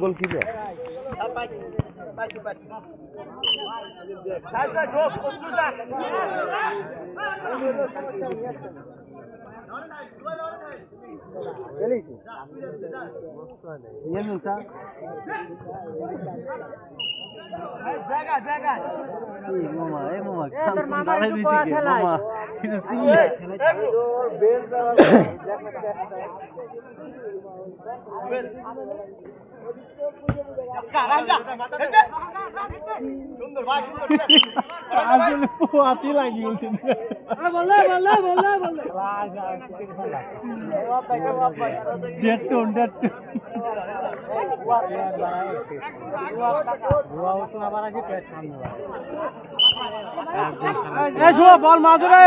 Goalkeeper বল মাধুরে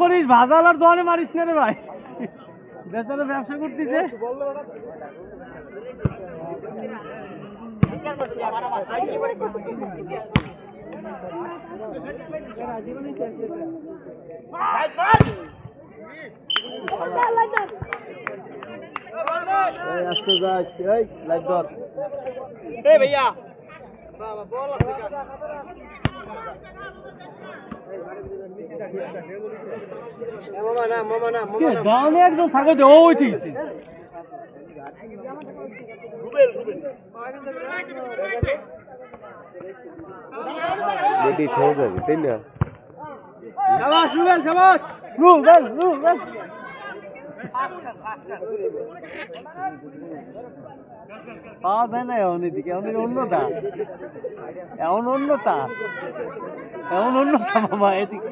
করিস ভাজালার দোয়ানে মারিস না রে ভাই, বেচারা ব্যবসা করতেছে। भैया দাম একদম থাকে যে ওই ঠিক বেটি ছেড়ে যাবে তাই না? শাবাশ রুবেল, শাবাশ রুবেল, রুবেল। পাওয়া যায় না এমন এদিকে, এমন অন্যতা, এমন অন্যতা, এমন অন্যতা মামা এদিকে।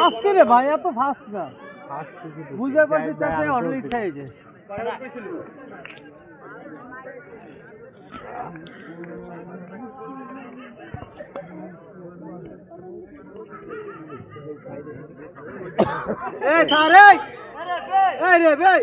আজকে রে ভাই এত ফাস্ট না, বুঝতে পারছি চাষে অর্ডার ইচ্ছা হয়েছে। রে ভাই